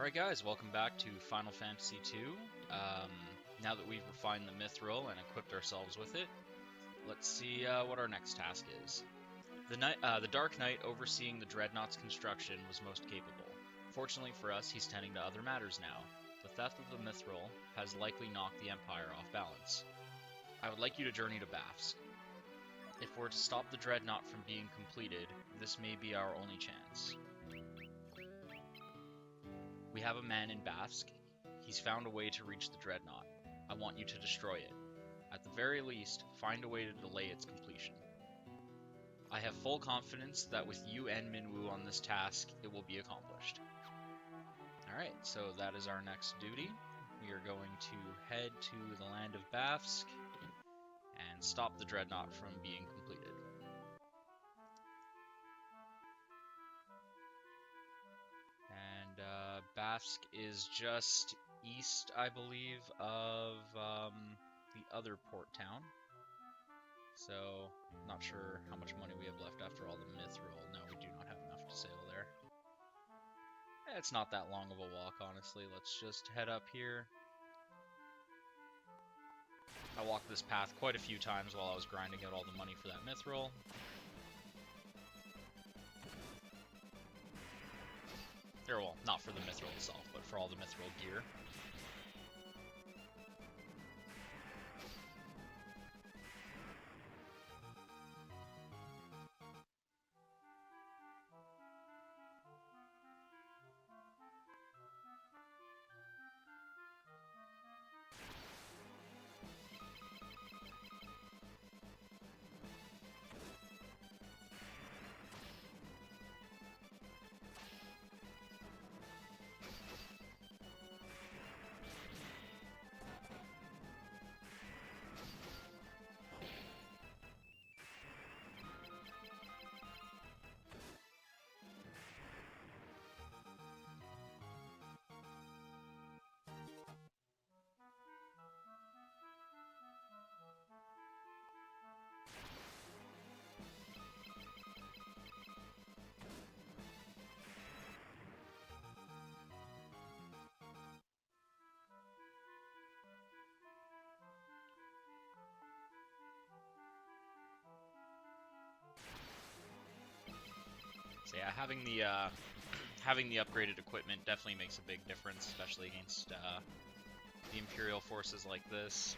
Alright guys, welcome back to Final Fantasy II. Now that we've refined the Mithril and equipped ourselves with it, let's see what our next task is. The Dark Knight overseeing the Dreadnought's construction was most capable. Fortunately for us, he's tending to other matters now. The theft of the Mithril has likely knocked the Empire off balance. I would like you to journey to Bafsk. If we're to stop the Dreadnought from being completed, this may be our only chance. We have a man in Bafsk. He's found a way to reach the Dreadnought. I want you to destroy it. At the very least, find a way to delay its completion. I have full confidence that with you and Minwu on this task, it will be accomplished. Alright, so that is our next duty. We are going to head to the land of Bafsk and stop the Dreadnought from being completed. Bafsk is just east, I believe, of the other port town. So, not sure how much money we have left after all the Mithril. No, we do not have enough to sail there. It's not that long of a walk, honestly. Let's just head up here. I walked this path quite a few times while I was grinding out all the money for that Mithril. Or, well, not for the Mithril itself, but for all the Mithril gear. So yeah, having the upgraded equipment definitely makes a big difference, especially against the Imperial forces like this.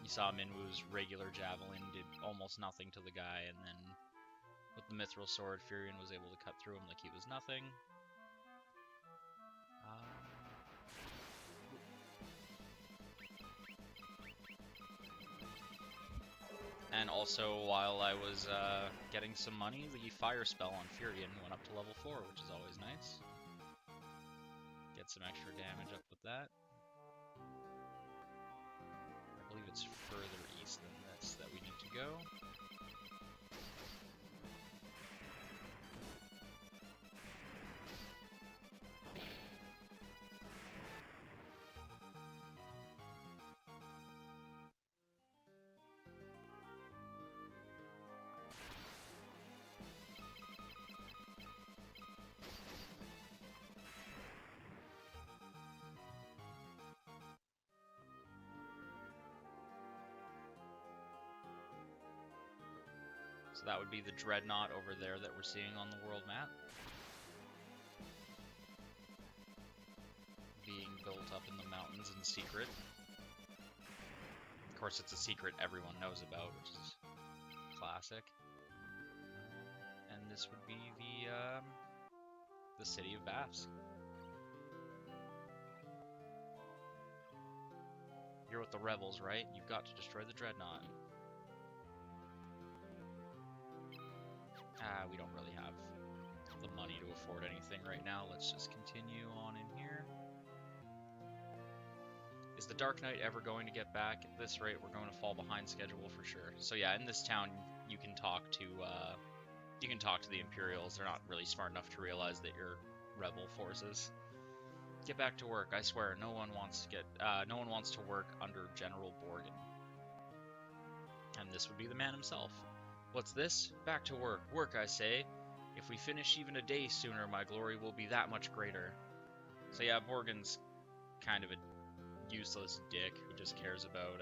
You saw Minwu's regular javelin did almost nothing to the guy, and then with the Mithril sword, Furion was able to cut through him like he was nothing. And also, while I was getting some money, the fire spell on Furion went up to level 4, which is always nice. Get some extra damage up with that. I believe it's further east than this that we need to go. So that would be the Dreadnought over there that we're seeing on the world map. Being built up in the mountains in secret. Of course, it's a secret everyone knows about, which is classic. And this would be the city of Bafsk. You're with the rebels, right? You've got to destroy the Dreadnought. We don't really have the money to afford anything right now. Let's just continue on in here. Is the Dark Knight ever going to get back? At this rate, we're going to fall behind schedule for sure. So yeah, in this town, you can talk to the Imperials. They're not really smart enough to realize that you're rebel forces. Get back to work. I swear, no one wants to work under General Borgen. And this would be the man himself. What's this? Back to work. Work, I say. If we finish even a day sooner, my glory will be that much greater. So yeah, Borgen's kind of a useless dick who just cares about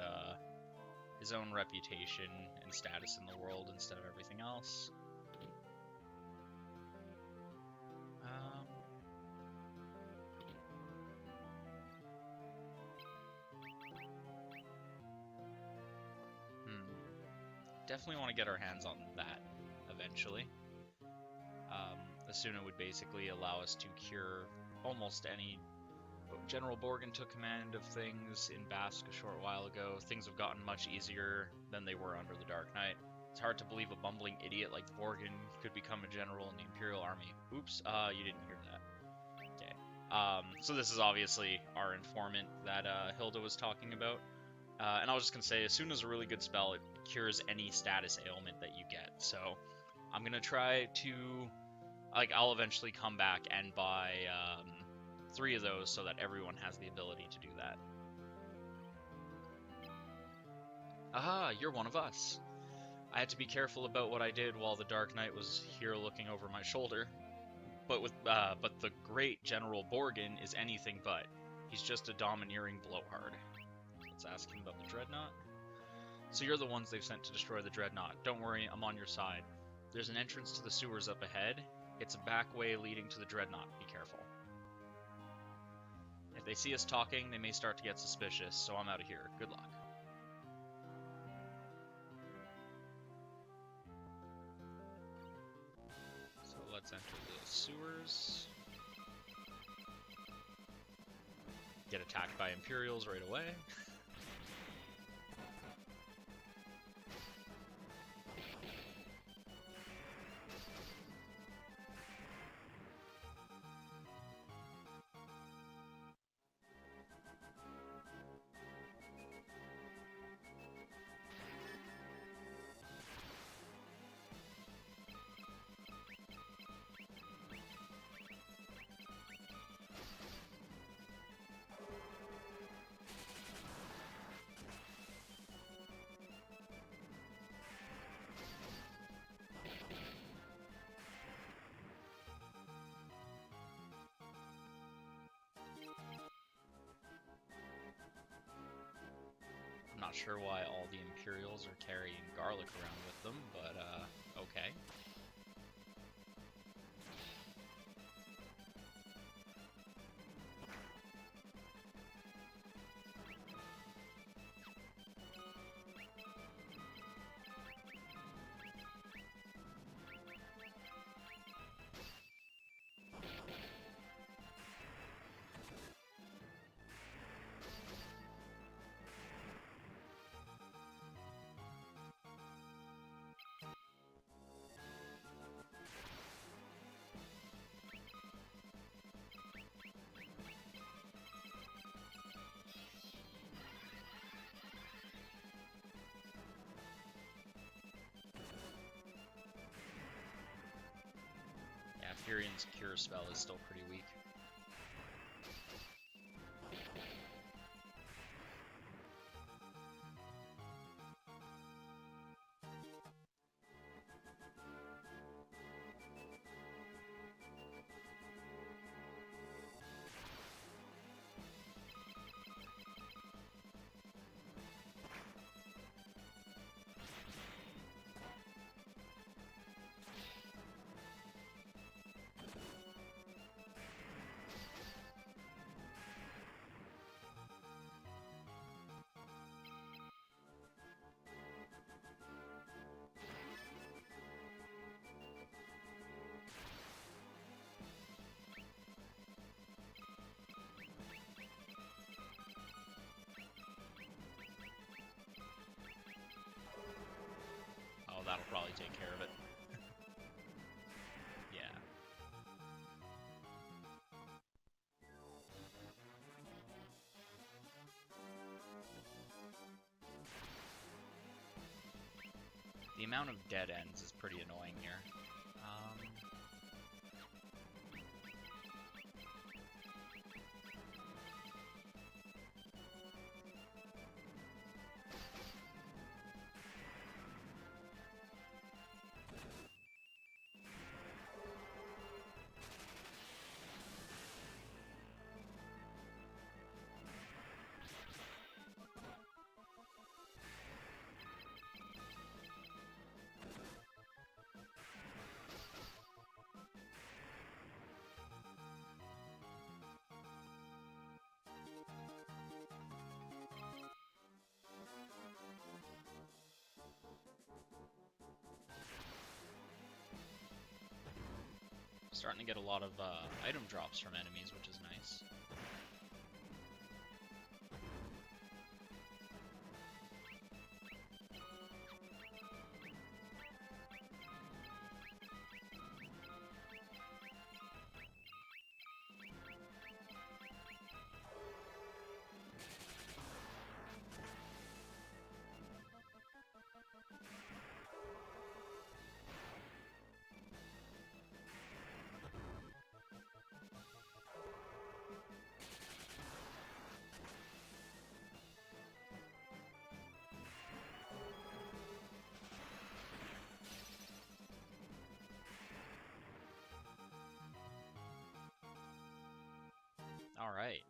his own reputation and status in the world instead of everything else. Definitely want to get our hands on that eventually. The Suna would basically allow us to cure almost any... General Borgen took command of things in Basque a short while ago. Things have gotten much easier than they were under the Dark Knight. It's hard to believe a bumbling idiot like Borgen could become a general in the Imperial Army. Oops, you didn't hear that. Okay. So this is obviously our informant that Hilda was talking about. And I was just going to say, as soon as a really good spell, it cures any status ailment that you get. So I'm going to try to... I'll eventually come back and buy 3 of those so that everyone has the ability to do that. Aha, you're one of us. I had to be careful about what I did while the Dark Knight was here looking over my shoulder. But the great General Borgen is anything but. He's just a domineering blowhard. Let's ask him about the Dreadnought. So you're the ones they've sent to destroy the Dreadnought. Don't worry, I'm on your side. There's an entrance to the sewers up ahead. It's a back way leading to the Dreadnought. Be careful. If they see us talking, they may start to get suspicious, so I'm out of here. Good luck. So let's enter the sewers. Get attacked by Imperials right away. Not sure why all the Imperials are carrying garlic around with them, but okay. Furion's Cure spell is still pretty weak. Oh, that'll probably take care of it. Yeah. The amount of dead ends is pretty annoying here. Starting to get a lot of item drops from enemies, which is nice. Alright.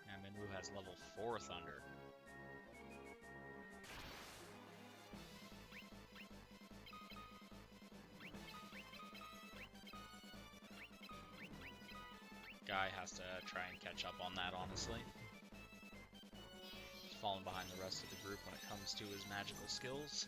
Now Minwu has level 4 Thunder. Guy has to try and catch up on that, honestly. He's falling behind the rest of the group when it comes to his magical skills.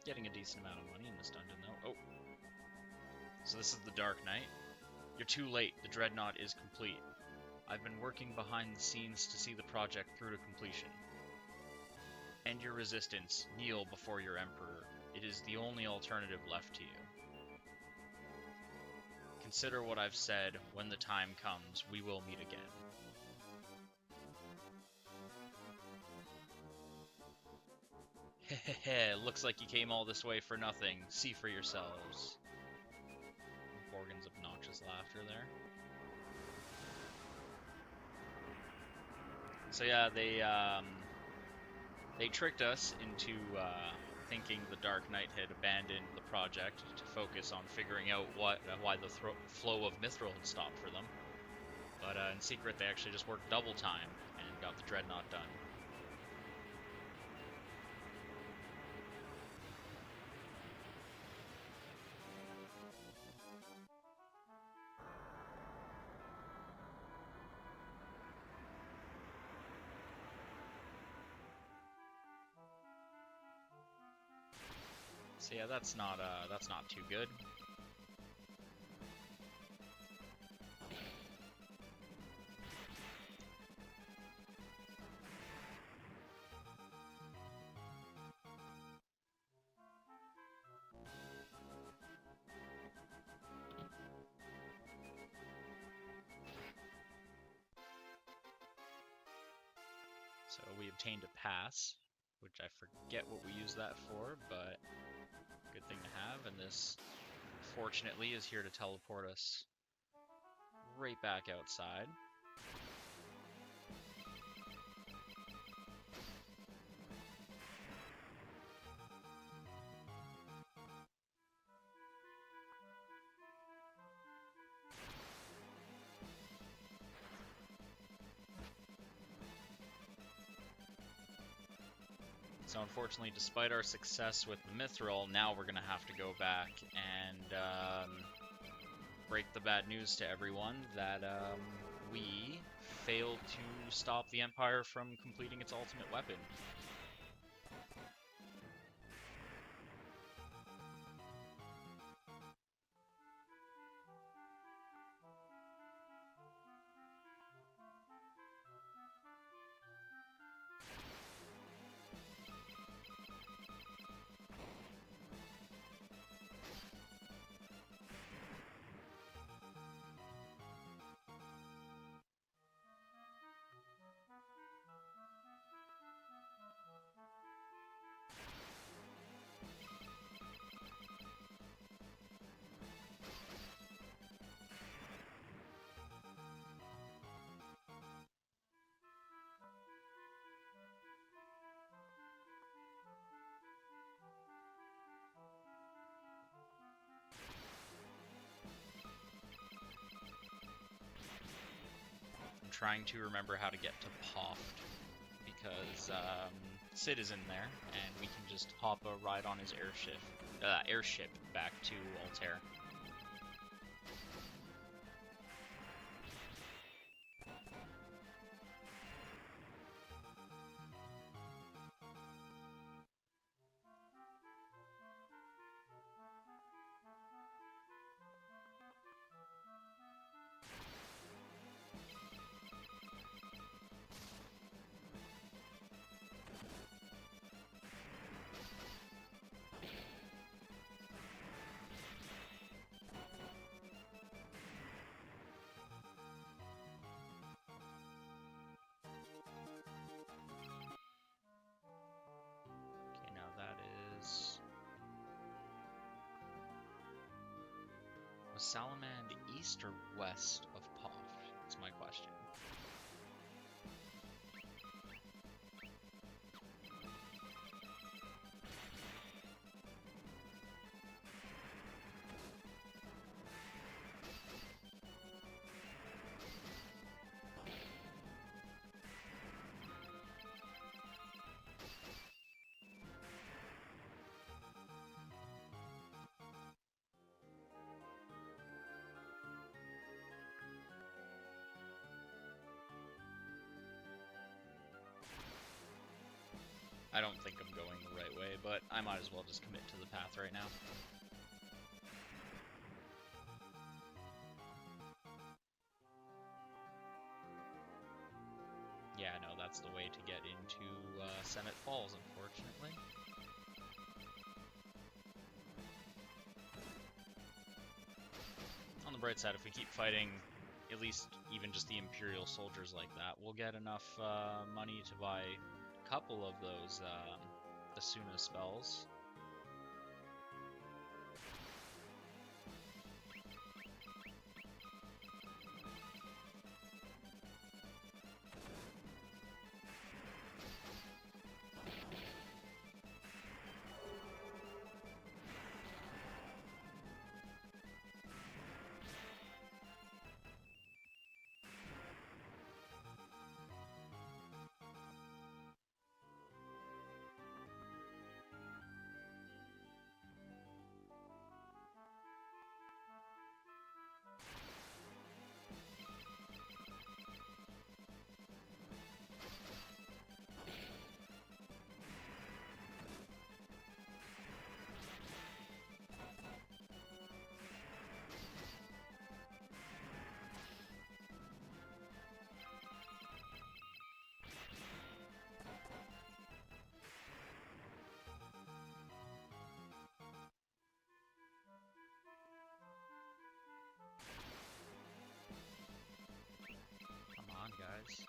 Getting a decent amount of money in this dungeon, though. Oh. So this is the Dark Knight. You're too late. The Dreadnought is complete. I've been working behind the scenes to see the project through to completion. End your resistance. Kneel before your Emperor. It is the only alternative left to you. Consider what I've said. When the time comes, we will meet again. Hehehe, looks like you came all this way for nothing. See for yourselves. Borgen's obnoxious laughter there. So yeah, they tricked us into thinking the Dark Knight had abandoned the project to focus on figuring out why the flow of Mithril had stopped for them. But in secret, they actually just worked double time and got the Dreadnought done. So yeah, that's not too good. So we obtained a pass, which I forget what we use that for, but good thing to have, and this, fortunately, is here to teleport us right back outside. So unfortunately, despite our success with the Mithril, now we're going to have to go back and break the bad news to everyone that we failed to stop the Empire from completing its ultimate weapon. trying to remember how to get to Poft, because Sid is in there, and we can just hop a ride on his airship back to Altair. Was Salamand east or west of Poft? That's my question. I don't think I'm going the right way, but I might as well just commit to the path right now. Yeah, no, that's the way to get into Senate Falls, unfortunately. On the bright side, if we keep fighting at least even just the Imperial soldiers like that, we'll get enough money to buy a couple of those Asuna spells. Guys.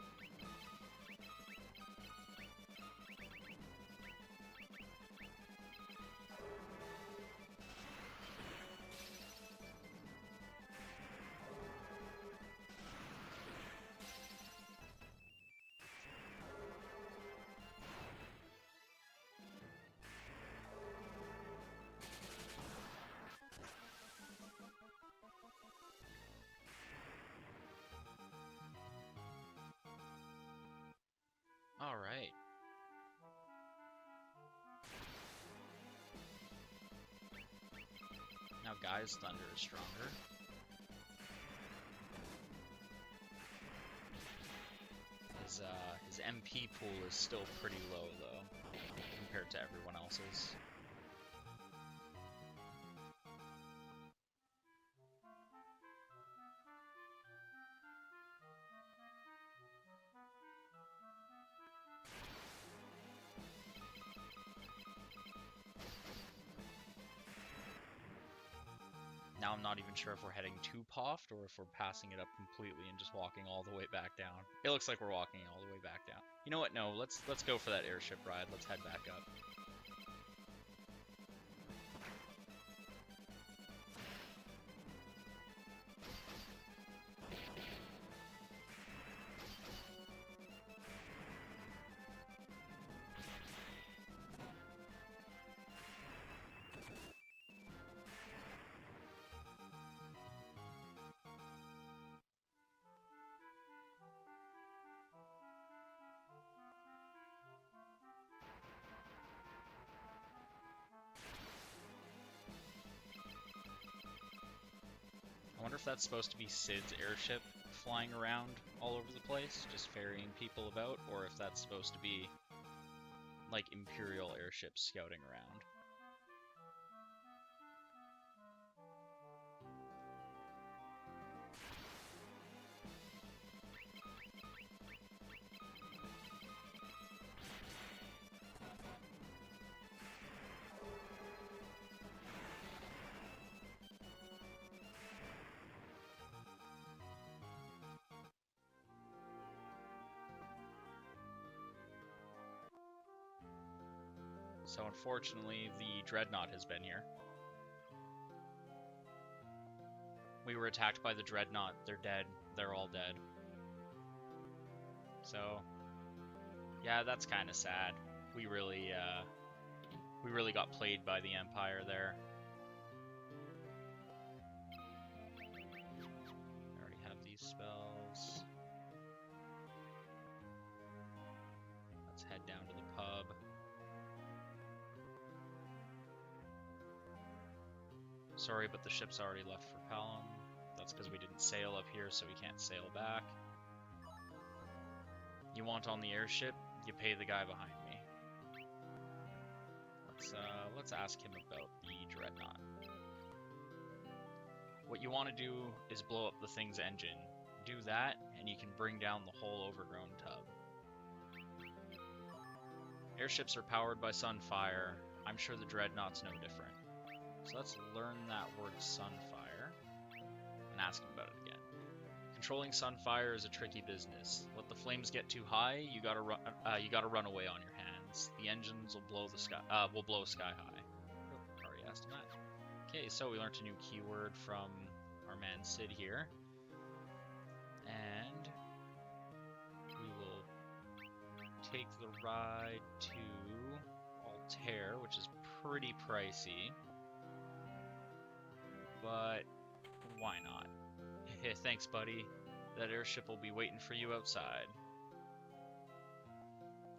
All right. Now Guy's Thunder is stronger. His MP pool is still pretty low though, compared to everyone else's. Now I'm not even sure if we're heading to Poft or if we're passing it up completely and just walking all the way back down. It looks like we're walking all the way back down. You know what? No, let's go for that airship ride. Let's head back up. that's supposed to be Sid's airship flying around all over the place, just ferrying people about, or if that's supposed to be like Imperial airships scouting around. So unfortunately, the Dreadnought has been here. We were attacked by the Dreadnought. They're dead. They're all dead. So, yeah, that's kind of sad. We really got played by the Empire there. I already have these spells. Let's head down to the pub. Sorry, but the ship's already left for Palom. That's because we didn't sail up here, so we can't sail back. You want on the airship? You pay the guy behind me. Let's ask him about the Dreadnought. What you want to do is blow up the thing's engine. Do that, and you can bring down the whole overgrown tub. Airships are powered by Sunfire. I'm sure the Dreadnought's no different. So let's learn that word Sunfire and ask him about it again. Controlling Sunfire is a tricky business. Let the flames get too high, you gotta run away on your hands. The engines will blow sky high. Oh, already asked him that. Okay, so we learned a new keyword from our man Sid here, and we will take the ride to Altair, which is pretty pricey. But why not? Hey, thanks, buddy. That airship will be waiting for you outside.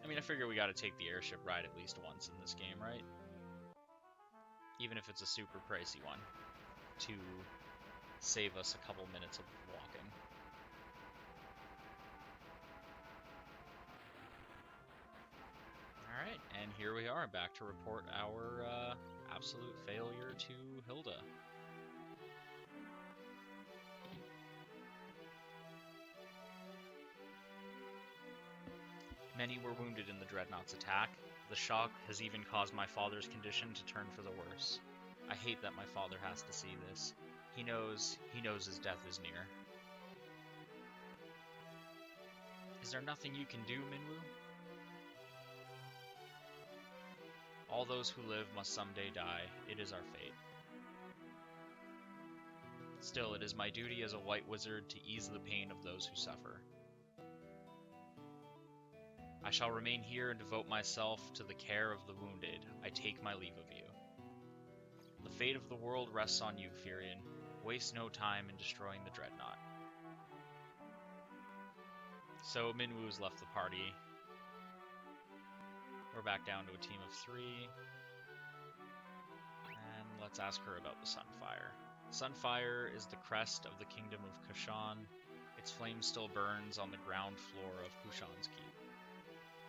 I mean, I figure we gotta take the airship ride at least once in this game, right? Even if it's a super pricey one, to save us a couple minutes of walking. Alright, and here we are, back to report our absolute failure to Hilda. Many were wounded in the Dreadnought's attack. The shock has even caused my father's condition to turn for the worse. I hate that my father has to see this. He knows his death is near. Is there nothing you can do, Minwoo? All those who live must someday die. It is our fate. Still, it is my duty as a white wizard to ease the pain of those who suffer. I shall remain here and devote myself to the care of the wounded. I take my leave of you. The fate of the world rests on you, Firion. Waste no time in destroying the Dreadnought. So Minwoo's left the party. We're back down to a team of 3. And let's ask her about the Sunfire. Sunfire is the crest of the kingdom of Kushan. Its flame still burns on the ground floor of Kushan's keep.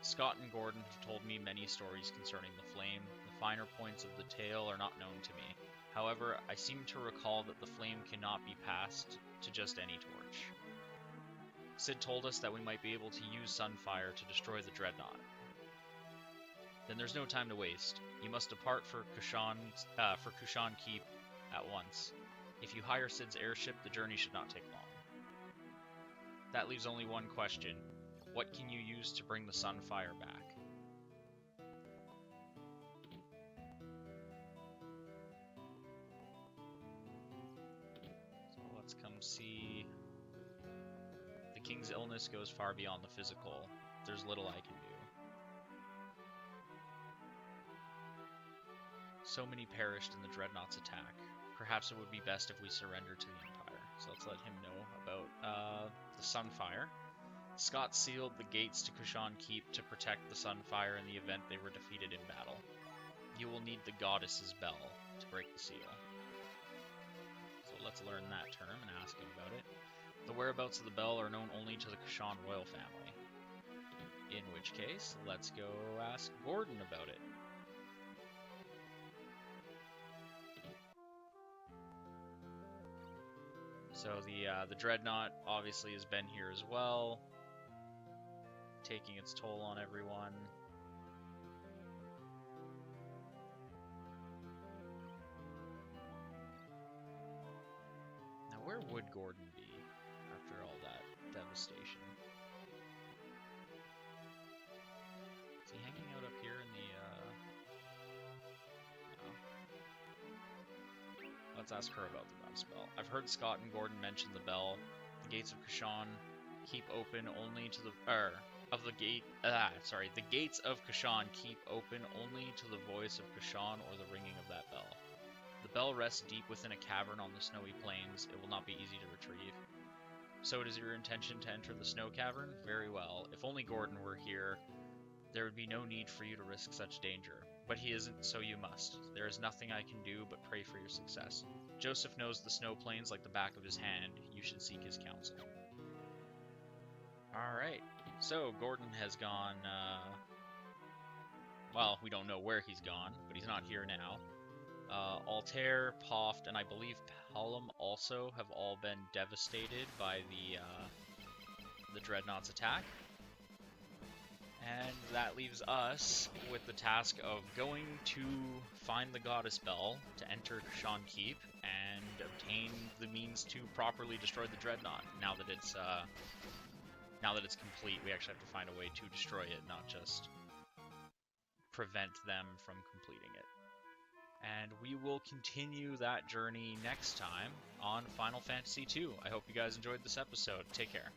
Scott and Gordon have told me many stories concerning the flame. The finer points of the tale are not known to me. However, I seem to recall that the flame cannot be passed to just any torch. Sid told us that we might be able to use Sunfire to destroy the Dreadnought. Then there's no time to waste. You must depart for Kushan Keep at once. If you hire Sid's airship, the journey should not take long. That leaves only one question. What can you use to bring the Sunfire back? So let's come see. The king's illness goes far beyond the physical. There's little I can do. So many perished in the Dreadnought's attack. Perhaps it would be best if we surrender to the Empire. So let's let him know about the Sunfire. Scott sealed the gates to Kushan Keep to protect the Sunfire in the event they were defeated in battle. You will need the Goddess's Bell to break the seal. So let's learn that term and ask him about it. The whereabouts of the bell are known only to the Kashan royal family. In which case, let's go ask Gordon about it. So the Dreadnought obviously has been here as well, taking its toll on everyone. Now, where would Gordon be after all that devastation? Is he hanging out up here in the, no. Let's ask her about the goddess bell. I've heard Scott and Gordon mention the bell. The gates of Kashan keep open only to the, the gates of Kashan keep open only to the voice of Kashan or the ringing of that bell. The bell rests deep within a cavern on the snowy plains. It will not be easy to retrieve. So it is your intention to enter the snow cavern? Very well. If only Gordon were here, there would be no need for you to risk such danger. But he isn't, so you must. There is nothing I can do but pray for your success. Joseph knows the snow plains like the back of his hand. You should seek his counsel. Alright, so Gordon has gone, well, we don't know where he's gone, but he's not here now. Altair, Poft, and I believe Pelham also have all been devastated by the Dreadnought's attack. And that leaves us with the task of going to find the Goddess Bell to enter Kashan Keep and obtain the means to properly destroy the Dreadnought. Now that it's complete, we actually have to find a way to destroy it, not just prevent them from completing it. And we will continue that journey next time on Final Fantasy II. I hope you guys enjoyed this episode. Take care.